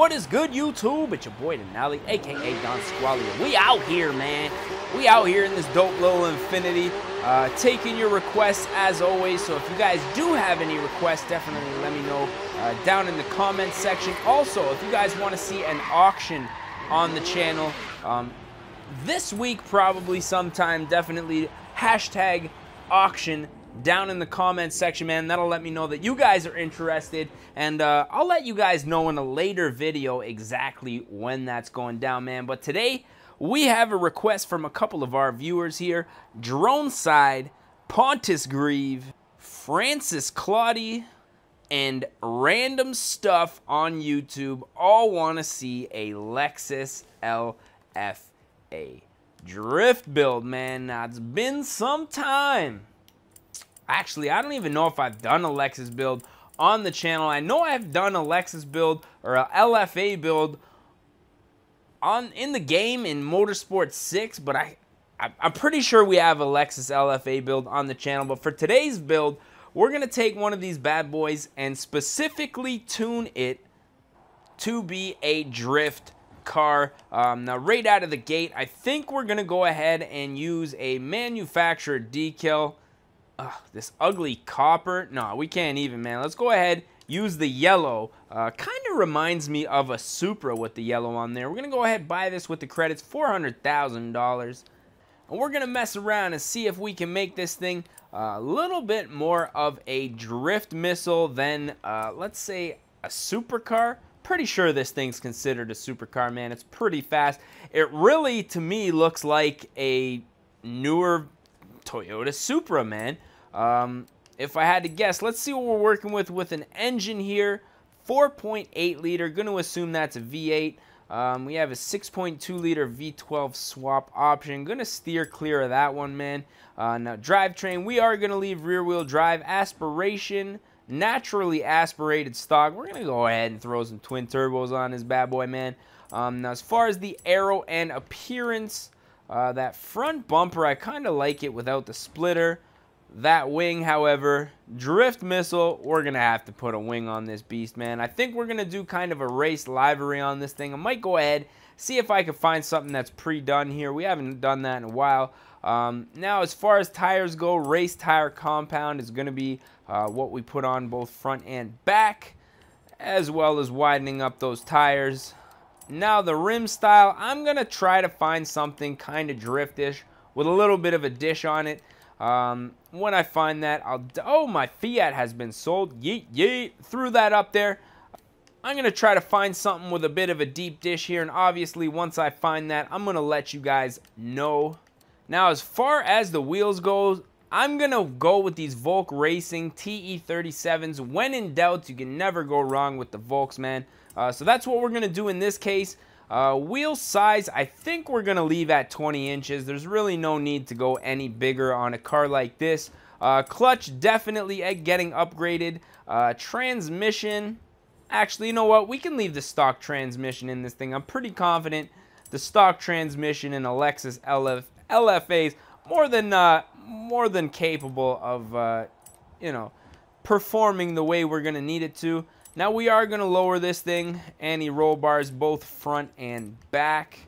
What is good, YouTube? It's your boy Denali, aka Don Squalia. We out here, man. We out here in this dope little Infinity, taking your requests as always. So if you guys do have any requests, definitely let me know down in the comments section. Also, if you guys want to see an auction on the channel, this week probably sometime, definitely hashtag auction down in the comments section, man. That'll let me know that you guys are interested, and I'll let you guys know in a later video exactly when that's going down, man. But today we have a request from a couple of our viewers here: Drone Side, Pontus Grieve, Francis Claudy, and Random Stuff on YouTube all want to see a Lexus LFA drift build, man. Now, it's been some time. Actually, I don't even know if I've done a Lexus build on the channel. I know I've done a Lexus build or a LFA build in the game in Motorsport 6, but I'm pretty sure we have a Lexus LFA build on the channel. But for today's build, we're going to take one of these bad boys and specifically tune it to be a drift car. Now, right out of the gate, I think we're going to go ahead and use a manufacturer decal. This ugly copper. No, we can't even, man. Let's go ahead, use the yellow. Kind of reminds me of a Supra with the yellow on there. We're going to go ahead, buy this with the credits, $400,000. And we're going to mess around and see if we can make this thing a little bit more of a drift missile than, let's say, a supercar. Pretty sure this thing's considered a supercar, man. It's pretty fast. It really, to me, looks like a newer Toyota Supra, man. If I had to guess, let's see what we're working with an engine here. 4.8 liter, gonna assume that's a V8. We have a 6.2 liter V12 swap option. Gonna steer clear of that one, man. Now, drivetrain, we are gonna leave rear wheel drive. Aspiration, naturally aspirated stock. We're gonna go ahead and throw some twin turbos on this bad boy, man. Now, as far as the aero and appearance, that front bumper, I kind of like it without the splitter. That wing, however, drift missile, we're going to have to put a wing on this beast, man. I think we're going to do kind of a race livery on this thing. I might go ahead, see if I can find something that's pre-done here. We haven't done that in a while. Now, as far as tires go, race tire compound is going to be what we put on both front and back, as well as widening up those tires. Now, the rim style, I'm going to try to find something kind of driftish with a little bit of a dish on it. When I find that, oh, my Fiat has been sold. Yeet, yeet. Threw that up there. I'm going to try to find something with a bit of a deep dish here, and obviously, once I find that, I'm going to let you guys know. Now, as far as the wheels go, I'm going to go with these Volk Racing TE37s. When in doubt, you can never go wrong with the Volks, man. So that's what we're going to do in this case. Wheel size, I think we're going to leave at 20 inches. There's really no need to go any bigger on a car like this. Clutch, definitely getting upgraded. Transmission, actually, you know what? We can leave the stock transmission in this thing. I'm pretty confident the stock transmission in a Lexus LFA is more than capable of, you know, performing the way we're going to need it to. Now, we are going to lower this thing, anti-roll bars, both front and back.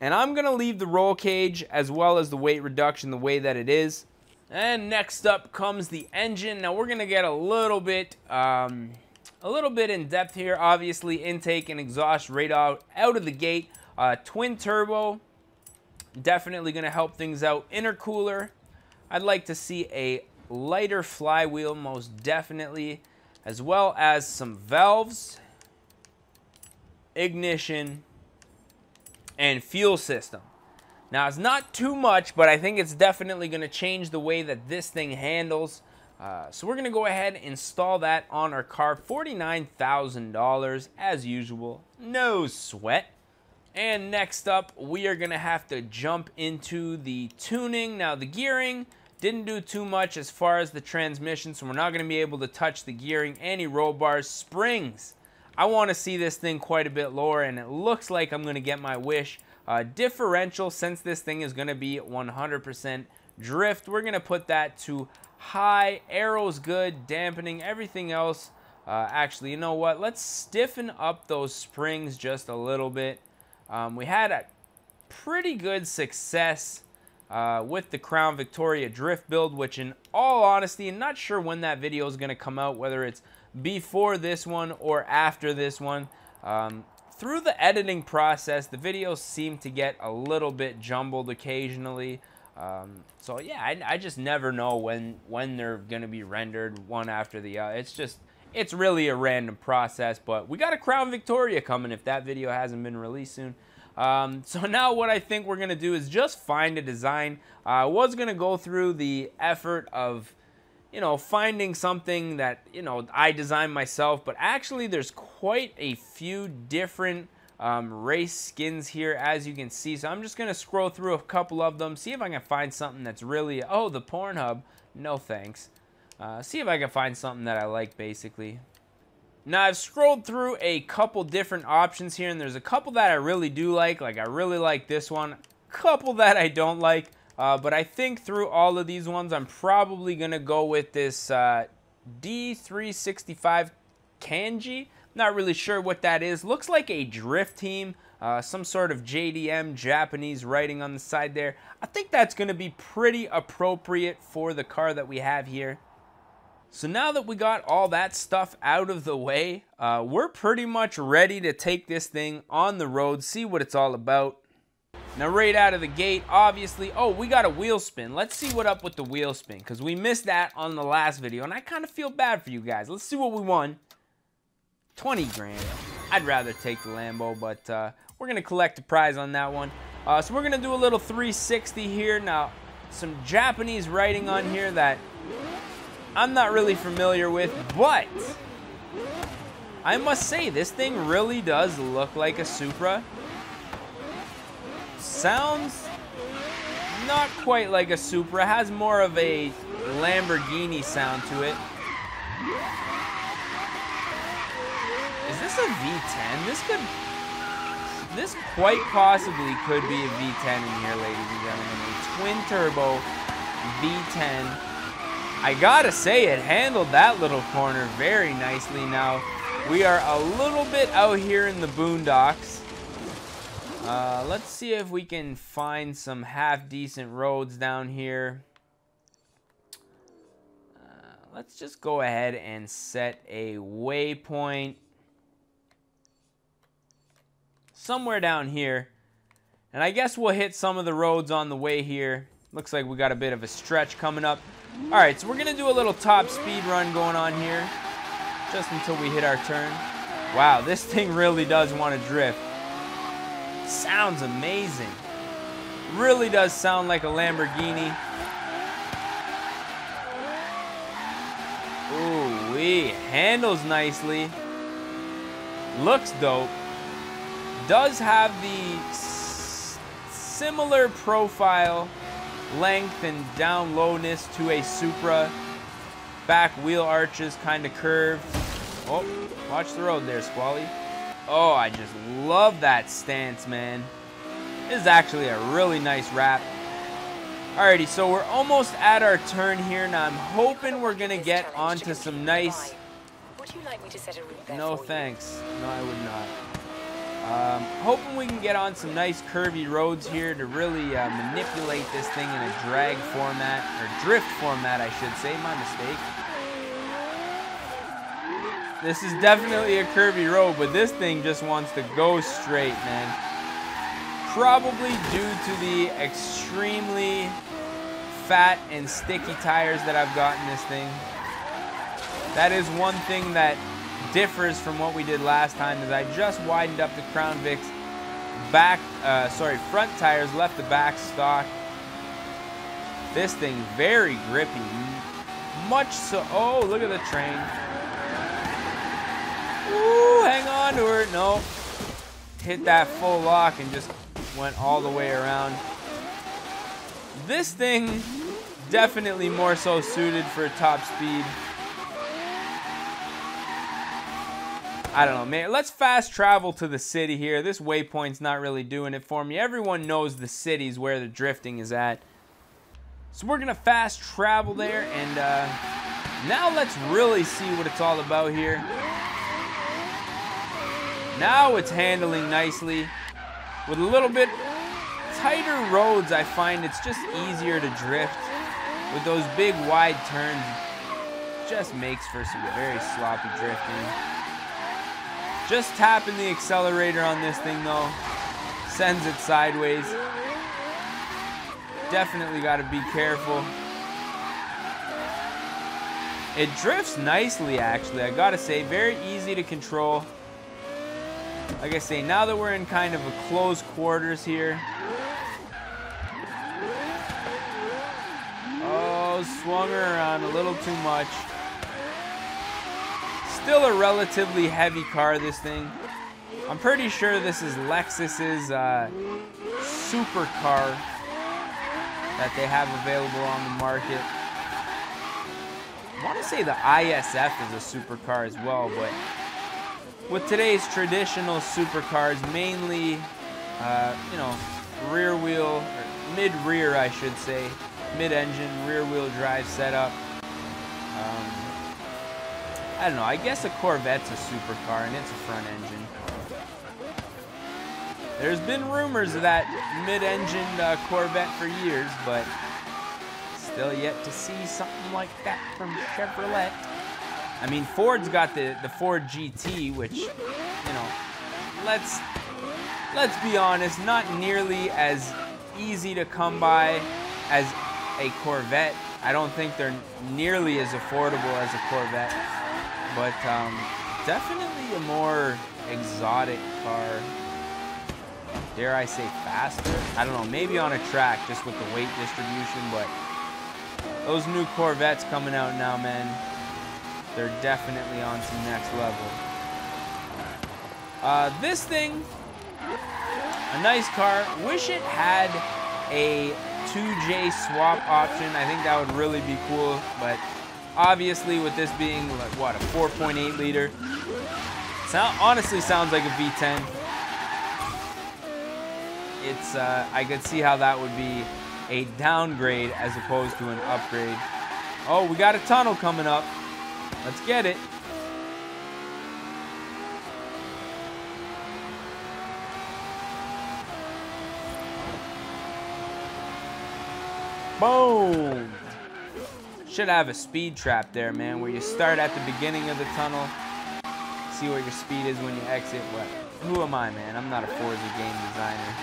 And I'm going to leave the roll cage as well as the weight reduction the way that it is. And next up comes the engine. Now, we're going to get a little bit in depth here. Obviously, intake and exhaust right out of the gate. Twin turbo, definitely going to help things out. Intercooler, I'd like to see a lighter flywheel, most definitely, as well as some valves, ignition, and fuel system. Now, it's not too much, but I think it's definitely going to change the way that this thing handles. So we're going to go ahead and install that on our car. $49,000 as usual. No sweat. And next up, we are going to have to jump into the tuning. Now, the gearing didn't do too much as far as the transmission, so we're not going to be able to touch the gearing, anti-roll bars, springs. I want to see this thing quite a bit lower, and it looks like I'm going to get my wish. Differential, since this thing is going to be 100% drift, we're going to put that to high. Aero's good, dampening, everything else Actually, you know what? Let's stiffen up those springs just a little bit. We had a pretty good success with the Crown Victoria drift build, which in all honesty, I'm not sure when that video is going to come out, whether it's before this one or after this one. Through the editing process, the videos seem to get a little bit jumbled occasionally. So yeah, I just never know when they're going to be rendered one after the other. It's really a random process, but we got a Crown Victoria coming if that video hasn't been released soon. So now what I think we're going to do is just find a design. I was going to go through the effort of, you know, finding something that, you know, I designed myself, but actually there's quite a few different race skins here, as you can see. So I'm just going to scroll through a couple of them, see if I can find something that's really, oh, the Pornhub, no thanks. See if I can find something that I like, basically. Now, I've scrolled through a couple different options here, and there's a couple that I really do like. Like, I really like this one. A couple that I don't like. But I think through all of these ones, I'm probably going to go with this D365 Kanji. Not really sure what that is. Looks like a drift team. Some sort of JDM Japanese writing on the side there. I think that's going to be pretty appropriate for the car that we have here. So now that we got all that stuff out of the way, we're pretty much ready to take this thing on the road, see what it's all about. Now right out of the gate, obviously, oh, we got a wheel spin. Let's see what up with the wheel spin, because we missed that on the last video, and I kind of feel bad for you guys. Let's see what we won. 20 grand. I'd rather take the Lambo, but we're going to collect a prize on that one. So we're going to do a little 360 here. Now, some Japanese writing on here that I'm not really familiar with, but I must say this thing really does look like a Supra. Sounds not quite like a Supra, has more of a Lamborghini sound to it. Is this a V10? This quite possibly could be a V10 in here, ladies and gentlemen. A twin turbo V10. I gotta say, it handled that little corner very nicely. Now, we are a little bit out here in the boondocks. Let's see if we can find some half-decent roads down here. Let's just go ahead and set a waypoint somewhere down here. And I guess we'll hit some of the roads on the way here. Looks like we got a bit of a stretch coming up. Alright, so we're going to do a little top speed run going on here, just until we hit our turn. Wow, this thing really does want to drift. Sounds amazing. Really does sound like a Lamborghini. Ooh-wee, handles nicely. Looks dope. Does have the similar profile, length and down lowness to a Supra. Back wheel arches kind of curved. Oh, watch the road there, Squally. Oh, I just love that stance, man. This is actually a really nice wrap. Alrighty, so we're almost at our turn here. Now I'm hoping we're gonna get onto some nice... Would you like me to set a route there? No thanks. No, I would not. Hoping we can get on some nice curvy roads here to really manipulate this thing in a drag format, or drift format, I should say. My mistake. This is definitely a curvy road, but this thing just wants to go straight, man. Probably due to the extremely fat and sticky tires that I've got in this thing. That is one thing that differs from what we did last time, is I just widened up the Crown Vic's front tires, left the back stock. This thing very grippy, much so. Oh, look at the train. Ooh, hang on to her. No, hit that full lock and just went all the way around. This thing definitely more so suited for top speed. I don't know, man. Let's fast travel to the city here. This waypoint's not really doing it for me. Everyone knows the city's where the drifting is at. So we're going to fast travel there and Now let's really see what it's all about here. Now it's handling nicely. With a little bit tighter roads, I find it's just easier to drift. With those big wide turns, it just makes for some very sloppy drifting. Just tapping the accelerator on this thing though, sends it sideways. Definitely got to be careful. It drifts nicely actually, I gotta say, very easy to control. Like I say, now that we're in kind of a close quarters here. Oh, swung her around a little too much. Still a relatively heavy car, this thing. I'm pretty sure this is Lexus's supercar that they have available on the market. I want to say the ISF is a supercar as well, but with today's traditional supercars, mainly, you know, rear wheel, or mid-rear, I should say, mid-engine, rear-wheel drive setup. I don't know, I guess a Corvette's a supercar and it's a front engine. There's been rumors of that mid-engined Corvette for years, but still yet to see something like that from Chevrolet. I mean, Ford's got the Ford GT, which, you know, let's be honest, not nearly as easy to come by as a Corvette. I don't think they're nearly as affordable as a Corvette, but definitely a more exotic car. Dare I say faster? I don't know, maybe on a track just with the weight distribution, but those new Corvettes coming out now, man, they're definitely on some next level. This thing, a nice car. Wish it had a 2J swap option. I think that would really be cool, but obviously with this being like what, a 4.8 liter, honestly sounds like a V10. It's I could see how that would be a downgrade as opposed to an upgrade. Oh, we got a tunnel coming up. Let's get it. Boom! Should have a speed trap there, man, where you start at the beginning of the tunnel, see what your speed is when you exit. But who am I, man? I'm not a Forza game designer.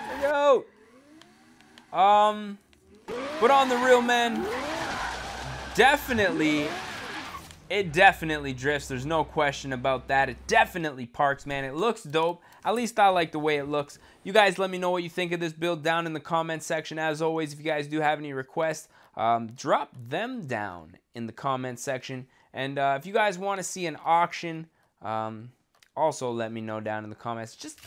There we go. But on the real, man, it definitely drifts. There's no question about that. It definitely parks, man. It looks dope. At least I like the way it looks. You guys let me know what you think of this build down in the comment section. As always, if you guys do have any requests, drop them down in the comment section. And if you guys want to see an auction, also let me know down in the comments. Just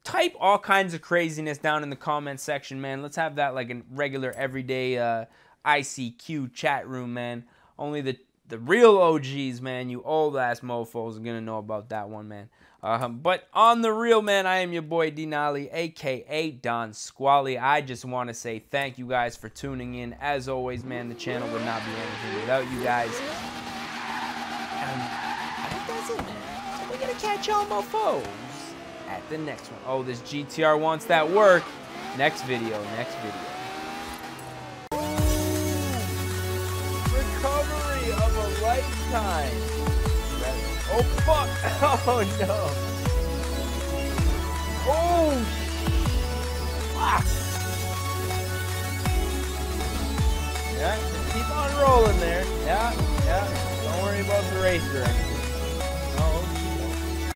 type all kinds of craziness down in the comment section, man. Let's have that like a regular everyday ICQ chat room, man. Only the real OGs, man, you old ass mofos are gonna know about that one, man. But on the real, man, I am your boy Denali, aka Don Squally. I just want to say thank you guys for tuning in. As always, man, the channel would not be anything without you guys. I think that's it, man. So we're gonna catch y'all mofos at the next one. Oh, this GTR wants that work. Next video. Recovery of a lifetime. Oh, fuck. Oh, no. Oh, fuck. Yeah, just keep on rolling there. Yeah. Don't worry about the racer or anything.